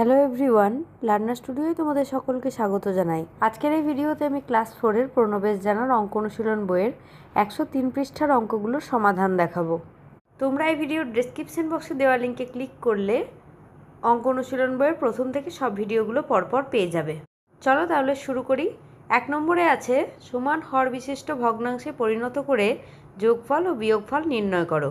Hello everyone, learner স্টুডিওয় তোমাদের সকলকে স্বাগত জানাই। আজকের এই ভিডিওতে আমি ক্লাস 4-এর প্রণবেশ জানার অঙ্ক অনুশীলন বইয়ের 103 পৃষ্ঠার অঙ্কগুলোর সমাধান দেখাবো। তোমরা এই ভিডিওর ডেসক্রিপশন বক্সে দেওয়া লিঙ্কে ক্লিক করলে অঙ্ক অনুশীলন বইয়ের প্রথম থেকে সব ভিডিওগুলো পরপর পেয়ে যাবে। চলো তাহলে শুরু করি। 1 নম্বরে আছে সমান হর বিশিষ্ট ভগ্নাংশে পরিণত করে যোগফল ও বিয়োগফল নির্ণয় করো।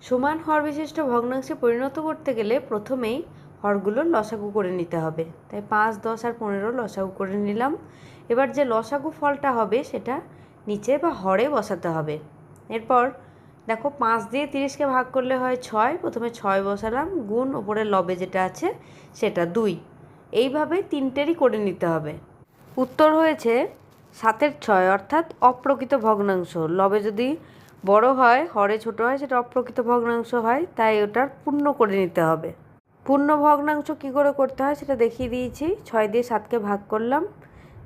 সমান হর বিশিষ্ট ভগ্নাংশে পরিণত করতে গেলে প্রথমেই হরগুলো লসাগু করে নিতে হবে। তাই 5, 10 আর 15 লসাগু করে নিলাম। এবার যে লসাগু ফলটা হবে সেটা নিচে বা হরে বসাতে হবে। এরপর দেখো 5 দিয়ে 30কে ভাগ করলে হয় 6, প্রথমে 6 বসালাম, গুণ ওপরে লবে যেটা আছে সেটা 2। এইভাবে তিনটেরই করে নিতে হবে। উত্তর হয়েছে 7-এর 6, অর্থাৎ অপ্রকৃত ভগ্নাংশ। লবে যদি বড় হয়, হরে ছোট হয়, সেটা অপ্রকৃত ভগ্নাংশ হয়, তাই ওটার পূর্ণ করে নিতে হবে। পূর্ণ ভগ্নাংশ কী করে করতে হয় সেটা দেখিয়ে দিয়েছি। 6 দিয়ে 7কে ভাগ করলাম,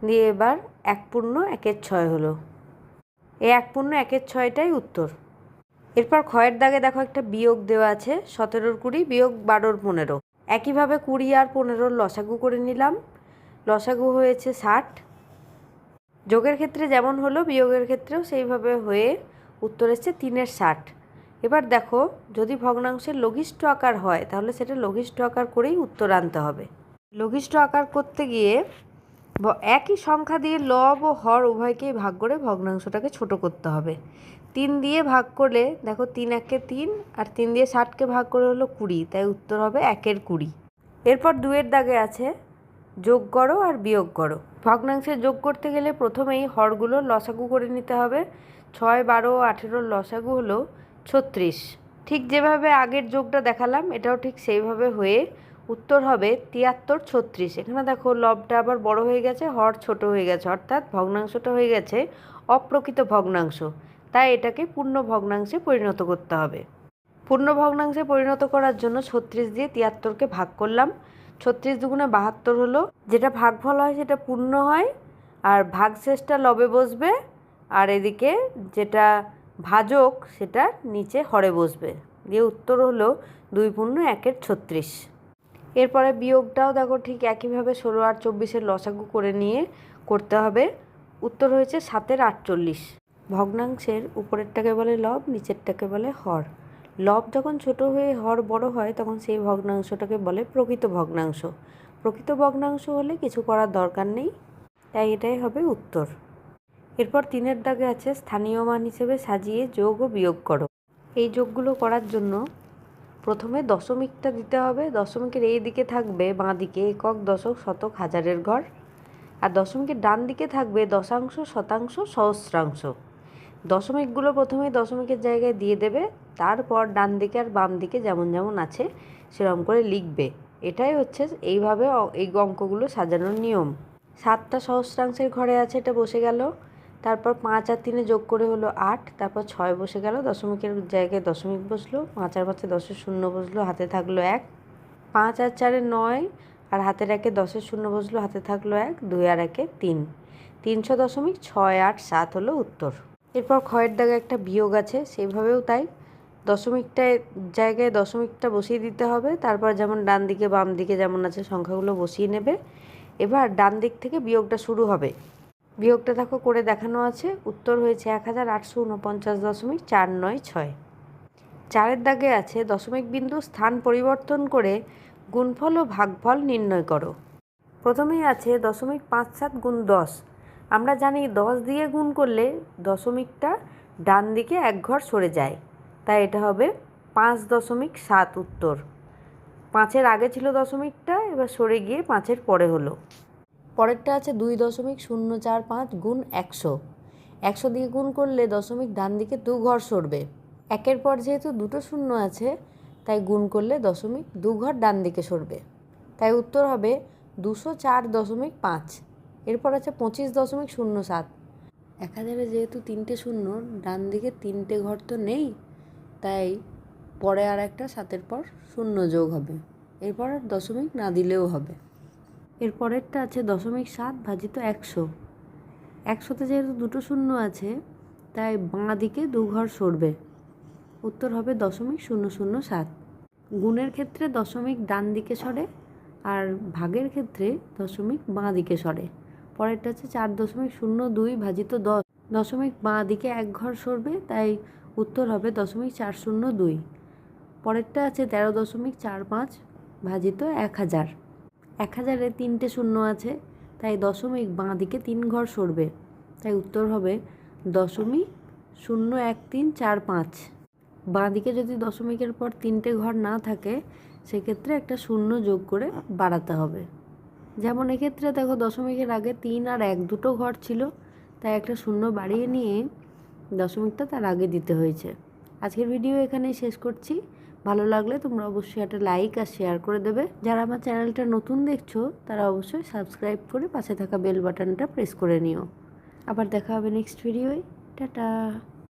দিয়ে এবার 1 পূর্ণ 1-এর 6 হলো। এই 1 পূর্ণ 1-এর 6টাই উত্তর। এরপর ক্ষয়ের দাগে দেখো একটা বিয়োগ দেওয়া আছে, 17-র 20 বিয়োগ 12-র 15। একইভাবে 20 আর 15-র লসাগু করে নিলাম। লসাগু হয়েছে 60। যোগের ক্ষেত্রে যেমন হলো বিয়োগের ক্ষেত্রেও সেইভাবে হয়ে উত্তর এসছে 3-এর 60। এবার দেখো যদি ভগ্নাংশের লঘিষ্ঠ আকার হয় তাহলে সেটা লঘিষ্ঠ আকার করেই উত্তর আনতে হবে। লঘিষ্ঠ আকার করতে গিয়ে একই সংখ্যা দিয়ে লব ও হর উভয়কেই ভাগ করে ভগ্নাংশটাকে ছোট করতে হবে। 3 দিয়ে ভাগ করলে দেখো 3 1-এ 3 আর 3 দিয়ে 60কে ভাগ করে হলো 20, তাই উত্তর হবে 1-এর 20। এরপর 2-এর দাগে আছে যোগ করো আর বিয়োগ করো। ভগ্নাংশে যোগ করতে গেলে প্রথমেই হরগুলো লসাগু করে নিতে হবে। 6, 12 ও 18-র লসাগু হলো 36। ঠিক যেভাবে আগের যোগটা দেখালাম এটাও ঠিক সেইভাবে হয়ে উত্তর হবে 73, 36। এখানে দেখো লবটা আবার বড় হয়ে গেছে, হর ছোট হয়ে গেছে, অর্থাৎ ভগ্নাংশটা হয়ে গেছে অপ্রকৃত ভগ্নাংশ। তাই এটাকে পূর্ণ ভগ্নাংশে পরিণত করতে হবে। পূর্ণ ভগ্নাংশে পরিণত করার জন্য 36 দিয়ে 73কে ভাগ করলাম। 36 দুগুণে 72 হলো। যেটা ভাগফল হয় সেটা পূর্ণ হয়, আর ভাগশেষটা লবে বসবে, আর এদিকে যেটা ভাজক সেটা নিচে হরে বসবে। দিয়ে উত্তর হলো 2 পূর্ণ 1-এর 36। এরপরে বিয়োগটাও দেখো ঠিক একইভাবে 16 আর 24-এর লসাগু করে নিয়ে করতে হবে। উত্তর হয়েছে 7-এর 48। ভগ্নাংশের উপরেরটাকে বলে লব, নিচেরটাকে বলে হর। লব যখন ছোট হয়ে হর বড় হয় তখন সেই ভগ্নাংশটাকে বলে প্রকৃত ভগ্নাংশ। প্রকৃত ভগ্নাংশ হলে কিছু করার দরকার নেই, তাই এটাই হবে উত্তর। এরপর 3-এর দাগে আছে স্থানীয় মান হিসেবে সাজিয়ে যোগ ও বিয়োগ করো। এই যোগগুলো করার জন্য প্রথমে দশমিকটা দিতে হবে। দশমিকের এই দিকে থাকবে বাঁ দিকে একক, দশক, শতক, হাজারের ঘর, আর দশমিকের ডান দিকে থাকবে দশাংশ, শতাংশ, সহস্রাংশ। দশমিকগুলো প্রথমে দশমিকের জায়গায় দিয়ে দেবে, তারপর ডান দিকে আর বাম দিকে যেমন যেমন আছে সেরকম করে লিখবে। এটাই হচ্ছে এইভাবে এই অঙ্কগুলো সাজানোর নিয়ম। 7টা সহস্রাংশের ঘরে আছে, এটা বসে গেল। তারপর 5 আর 3 যোগ করে হলো 8, তারপর 6 বসে গেল, দশমিকের জায়গায় দশমিক বসলো, 5 আর 5-এ 10-এর শূন্য বসলো, হাতে থাকলো 1। 5 আর 4-এ 9 আর হাতের 1-এ 10-এর শূন্য বসলো, হাতে থাকলো 1। 2 আর 1-এ 3। 300.687 হলো উত্তর। এরপর ক্ষয়ের দাগে একটা বিয়োগ আছে, সেইভাবেও তাই। দশমিকটায় জায়গায় দশমিকটা বসিয়ে দিতে হবে, তারপর যেমন ডান দিকে বাম দিকে যেমন আছে সংখ্যাগুলো বসিয়ে নেবে। এবার ডান দিক থেকে বিয়োগটা শুরু হবে। বিয়োগটা দেখো করে দেখানো আছে। উত্তর হয়েছে 1849.496। 4-এর দাগে আছে দশমিক বিন্দু স্থান পরিবর্তন করে গুণফল ও ভাগফল নির্ণয় করো। প্রথমেই আছে 0.57 গুণ 10। আমরা জানি 10 দিয়ে গুণ করলে দশমিকটা ডান দিকে 1 ঘর সরে যায়, তাই এটা হবে 5.7 উত্তর। 5-এর আগে ছিল দশমিকটা, এবার সরে গিয়ে 5-এর পরে হলো। পরেরটা আছে 2.045 গুণ 100। 100 দিয়ে গুণ করলে দশমিক ডান দিকে 2 ঘর সরবে। 1-এর পর যেহেতু দুটো শূন্য আছে তাই গুণ করলে দশমিক 2 ঘর ডান দিকে সরবে, তাই উত্তর হবে 204.5। এরপর আছে 25.07। 1000-এ যেহেতু 3টে শূন্য, ডান দিকে 3টে ঘর তো নেই, তাই পরে আর একটা 7-এর পর শূন্য যোগ হবে। এরপর আর দশমিক না দিলেও হবে। এরপরেরটা আছে 0.7 ভাজিত 100। 100-তে যেহেতু দুটো শূন্য আছে তাই বাঁ দিকে 2 ঘর সরবে। উত্তর হবে 0.007। গুণের ক্ষেত্রে দশমিক ডান দিকে সরে আর ভাগের ক্ষেত্রে দশমিক বাঁ দিকে সরে। পরেরটা হচ্ছে 4.02 ভাজিত 10, দশমিক বাঁ দিকে 1 ঘর সরবে, তাই উত্তর হবে 0.402। পরেরটা আছে 13.45 ভাজিত 1000। 1000-এ 3টে শূন্য আছে, তাই দশমিক বাঁ দিকে 3 ঘর সরবে, তাই উত্তর হবে 0.01345। বাঁ দিকে যদি দশমিকের পর 3টে ঘর না থাকে সেক্ষেত্রে একটা শূন্য যোগ করে বাড়াতে হবে। যেমন এক্ষেত্রে দেখো দশমিকের আগে 3 আর 1 দুটো ঘর ছিল, তাই একটা শূন্য বাড়িয়ে নিয়ে দশমিকটা তার আগে দিতে হয়েছে। আজকের ভিডিও এখানেই শেষ করছি। ভালো লাগলে তোমরা অবশ্যই একটা লাইক আর শেয়ার করে দেবে। যারা আমার চ্যানেলটা নতুন দেখছো তারা অবশ্যই সাবস্ক্রাইব করে পাশে থাকা বেল বাটনটা প্রেস করে নিও। আবার দেখা হবে নেক্সট ভিডিওয়। টাটা।